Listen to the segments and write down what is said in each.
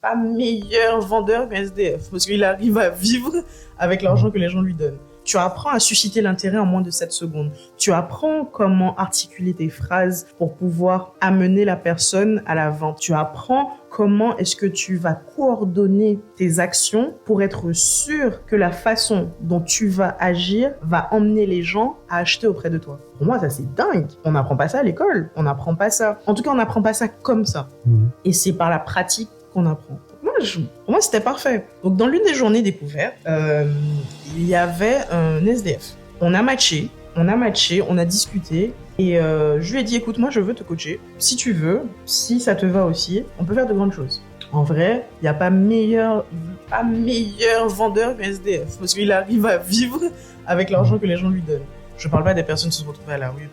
pas meilleur vendeur qu'un SDF, parce qu'il arrive à vivre avec l'argent que les gens lui donnent. Tu apprends à susciter l'intérêt en moins de 7 secondes. Tu apprends comment articuler tes phrases pour pouvoir amener la personne à la vente. Tu apprends comment est-ce que tu vas coordonner tes actions pour être sûr que la façon dont tu vas agir va emmener les gens à acheter auprès de toi. Pour moi, ça c'est dingue. On n'apprend pas ça à l'école. On n'apprend pas ça. En tout cas, on n'apprend pas ça comme ça. Et c'est par la pratique qu'on apprend. Pour moi, c'était parfait. Donc, dans l'une des journées découvertes, il y avait un SDF. On a matché, on a discuté. Et je lui ai dit, écoute, moi, je veux te coacher. Si tu veux, si ça te va aussi, on peut faire de grandes choses. En vrai, il n'y a pas meilleur vendeur qu'un SDF. Parce qu'il arrive à vivre avec l'argent que les gens lui donnent. Je ne parle pas des personnes qui se sont retrouvées à la rue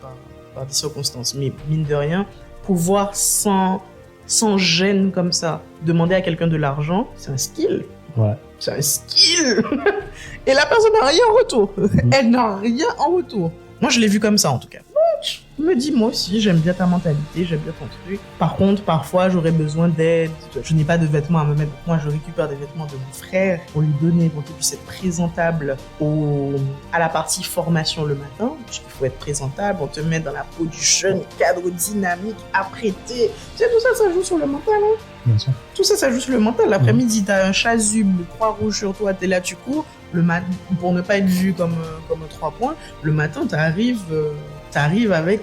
par des circonstances. Mais mine de rien, pouvoir sans gêne comme ça, demander à quelqu'un de l'argent, c'est un skill. Ouais. C'est un skill. Et la personne n'a rien en retour. Elle n'a rien en retour. Moi, je l'ai vu comme ça, en tout cas. Donc, je me dis, moi aussi, j'aime bien ta mentalité, j'aime bien ton truc. Par contre, parfois, j'aurais besoin d'aide. Je n'ai pas de vêtements à me mettre. Moi, je récupère des vêtements de mon frère pour lui donner, pour qu'il puisse être présentable à la partie formation le matin. Puisqu'il faut être présentable, on te met dans la peau du jeune cadre dynamique, apprêté. Tu sais, tout ça, ça joue sur le mental, hein. Bien sûr. Tout ça, ça joue sur le mental. L'après-midi, t'as un chasuble, 3 rouges sur toi, t'es là, tu cours. Pour ne pas être vu comme un 3 points, le matin, t'arrives avec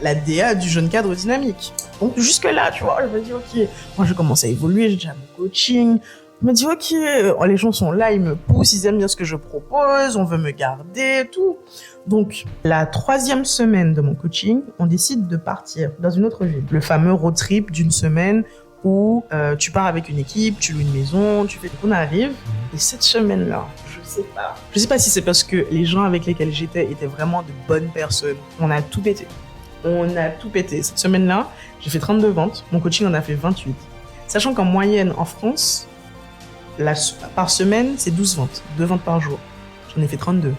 la DA du jeune cadre dynamique. Donc, jusque-là, tu vois, je me dis, ok, moi, je commence à évoluer, j'ai déjà mon coaching. Je me dis, ok, les gens sont là, ils me poussent, ils aiment bien ce que je propose, on veut me garder, tout. Donc, la 3e semaine de mon coaching, on décide de partir dans une autre ville. Le fameux road trip d'une semaine où tu pars avec une équipe, tu loues une maison, on arrive. Et cette semaine-là, je sais pas si c'est parce que les gens avec lesquels j'étais étaient vraiment de bonnes personnes. On a tout pété. Cette semaine-là, j'ai fait 32 ventes. Mon coaching en a fait 28. Sachant qu'en moyenne, en France, par semaine, c'est 12 ventes. 2 ventes par jour. J'en ai fait 32.